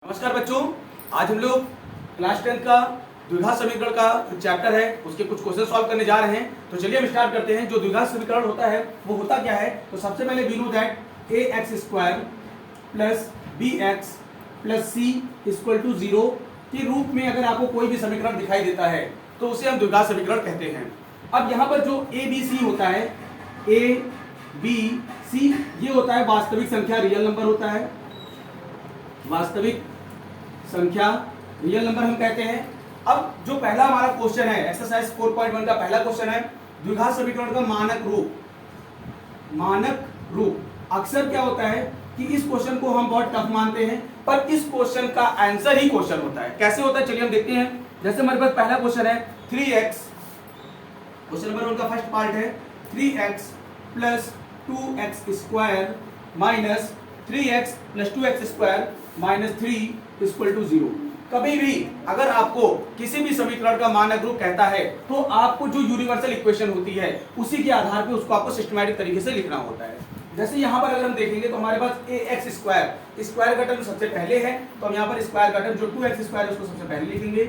नमस्कार बच्चों, आज हम लोग क्लास 10 का द्विघात समीकरण का जो चैप्टर है उसके कुछ क्वेश्चन सॉल्व करने जा रहे हैं। तो चलिए हम स्टार्ट करते हैं। जो द्विघात समीकरण होता है वो होता क्या है? तो सबसे पहले we know that ax² plus bx plus c equal to 0 के रूप में अगर आपको कोई भी समीकरण दिखाई देता है तो उसे हम द्विघात समीकरण कहते हैं। अब यहाँ पर जो a b c होता है, a b c ये होता है वास्तविक संख्या, रियल नंबर होता है। वास्तविक संख्या रियल नंबर हम कहते हैं। अब जो पहला हमारा क्वेश्चन है, एक्सरसाइज 4.1 का पहला क्वेश्चन है द्विघात समीकरण का मानक रूप। मानक रूप अक्सर क्या होता है कि इस क्वेश्चन को हम बहुत टफ मानते हैं, पर इस क्वेश्चन का आंसर ही क्वेश्चन होता है। कैसे होता है चलिए हम देखते हैं। जैसे हमारे पास पहला क्वेश्चन है 3x, क्वेश्चन नंबर 1 का फर्स्ट पार्ट है 3x plus 2x² minus 3x plus 2x² minus 3 equal to 0। कभी भी अगर आपको किसी भी समीकरण का मानक रूप कहता है तो आपको जो यूनिवर्सल इक्वेशन होती है उसी के आधार पे उसको आपको सिस्टमैटिक तरीके से लिखना होता है। जैसे यहाँ पर अगर हम देखेंगे तो हमारे पास ax² स्क्वायर का टर्म सबसे पहले है, तो हम यहाँ पर स्क्वायर का टर्म जो 2x² है उसको सबसे पहले लिखेंगे,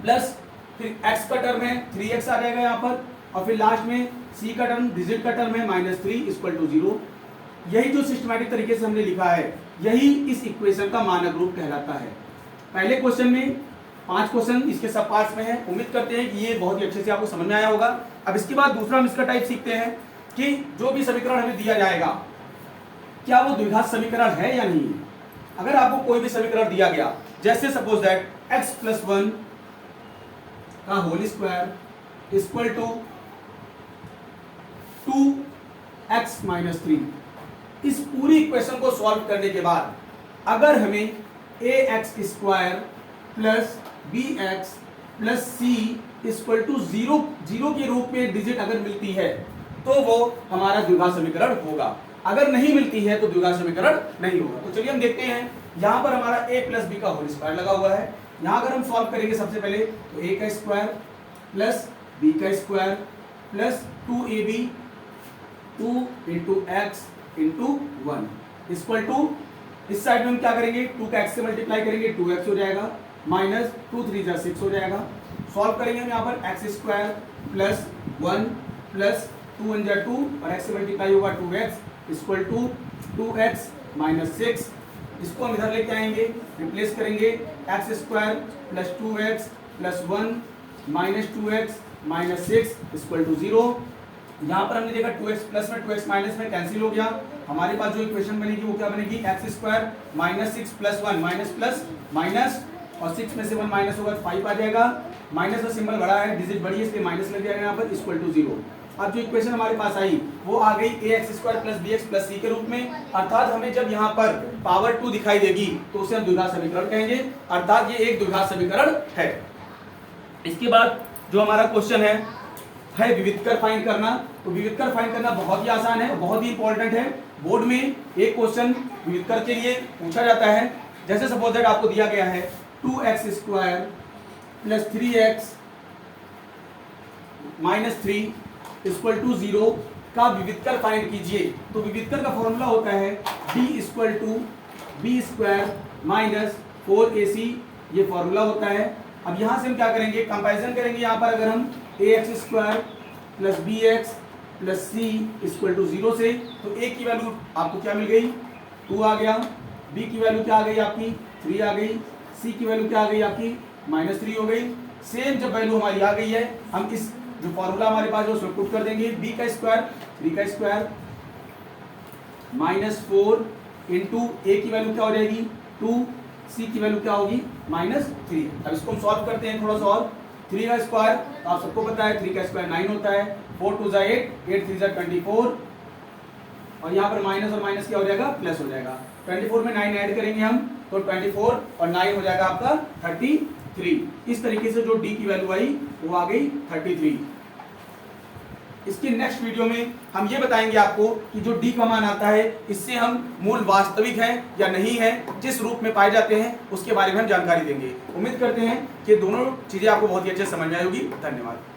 प्लस फिर x का टर्म है 3x आ जाएगा यहाँ पर, और फिर लास्ट में c का टर्म डिजिट का टर्म है माइनस 3 इक्वल टू 0। यही जो सिस्टमैटिक तरीके से हमने लिखा है यही इस इक्वेशन का मानक रूप कहलाता है। पहले क्वेश्चन में 5 क्वेश्चन इसके सब पार्ट्स में है। उम्मीद करते हैं कि ये बहुत ही अच्छे से आपको समझ में आया होगा। अब इसके बाद दूसरा हम इसका टाइप सीखते हैं कि जो भी समीकरण हमें दिया जाएगा क्या वो द्विघात समीकरण है या नहीं। अगर आपको कोई भी समीकरण दिया गया, जैसे सपोज दैट x प्लस 1 का whole square equal to 2x minus 3, इस पूरी इक्वेशन को सॉल्व करने के बाद अगर हमें ax² plus bx plus c equal to 0 के रूप में डिजिट अगर मिलती है तो वो हमारा द्विघात समीकरण होगा। अगर नहीं मिलती है तो द्विघात समीकरण नहीं होगा। तो चलिए हम देखते हैं। यहाँ पर हमारा a प्लस b का होल स्क्वायर लगा हुआ है। यहाँ अगर हम सॉल्व करेंगे सबसे पहले तो a का स्क्वायर प्लस b का square plus 2ab 2 into x into 1 equal to, इस साइड में हम क्या करेंगे 2 का x से मल्टीप्लाई करेंगे 2x हो जाएगा, माइनस 2 3 जा 6 हो जाएगा। सॉल्व करेंगे हम यहाँ पर x² प्लस 1 प्लस 2 1 जा 2 और x से मल्टीप्लाई होगा 2x equal to 2x minus 6। इसको हम इधर लेके आएंगे, रिप्लेस करेंगे x² plus 2x plus 1 minus 2x minus 6 equal to 0। यहाँ पर हमने देखा 2x प्लस में 2x माइनस में कैंसिल हो गया। हमारे पास जो इक्वेशन बनेगी वो क्या बनेगी, x² minus 6 plus 1 minus plus minus, और 6 में से 1 माइनस होगा तो 5 आ जाएगा। माइनस का सिंबल बड़ा है, डिजिट बड़ी है, इसलिए माइनस लग जाएगा यहाँ पर इक्वल टू 0। अब जो इक्वेशन हमारे पास आई वो आ गई ax² plus bx plus c के रूप में। अर्थात हमें जब यहाँ पर पावर 2 दिखाई देगी तो उसे हम द्विघात समीकरण कहेंगे, अर्थात ये एक द्विघात समीकरण है। इसके बाद जो हमारा क्वेश्चन है विविधकर फाइंड करना। तो विविधकर फाइंड करना बहुत ही आसान है, बहुत ही इंपॉर्टेंट है। बोर्ड में एक क्वेश्चन विविधकर के लिए पूछा जाता है। जैसे सपोज दैट आपको दिया गया है 2x² plus 3x minus 3 equal to 0 का विविधकर फाइंड कीजिए। तो विविधकर का फॉर्मूला होता है d equal to b² minus 4ac, ये फॉर्मूला होता है। अब यहाँ से हम क्या करेंगे, कंपैरिजन करेंगे। यहाँ पर अगर हम ax² plus bx plus c equal to 0 से, तो a की वैल्यू आपको क्या मिल गई 2 आ गया, b की वैल्यू क्या आ गई आपकी 3 आ गई, c की वैल्यू क्या आ गई आपकी माइनस 3 हो गई। सेम जब वैल्यू हमारी आ गई है हम इस जो फॉर्मूला हमारे पास है उसमें पुट कर देंगे, b का स्क्वायर 3 का स्क्वायर माइनस 4 इंटू a की वैल्यू क्या हो जाएगी 2, c की वैल्यू क्या होगी माइनस 3। अब इसको हम सॉल्व करते हैं थोड़ा सा और। 3 का स्क्वायर तो आप सबको पता है 3 का स्क्वायर 9 होता है, 4 2 जा 8 8 3 जा 24, और यहाँ पर माइनस और माइनस क्या हो जाएगा प्लस हो जाएगा। 24 में 9 ऐड करेंगे हम तो 24 और 9 हो जाएगा आपका 33। इस तरीके से जो d की वैल्यू आई वो आ गई 33। इसके नेक्स्ट वीडियो में हम ये बताएंगे आपको कि जो d का मान आता है इससे हम मूल वास्तविक है या नहीं है, जिस रूप में पाए जाते हैं उसके बारे में हम जानकारी देंगे। उम्मीद करते हैं कि दोनों चीजें आपको बहुत ही अच्छे से समझ में आई होगी। धन्यवाद।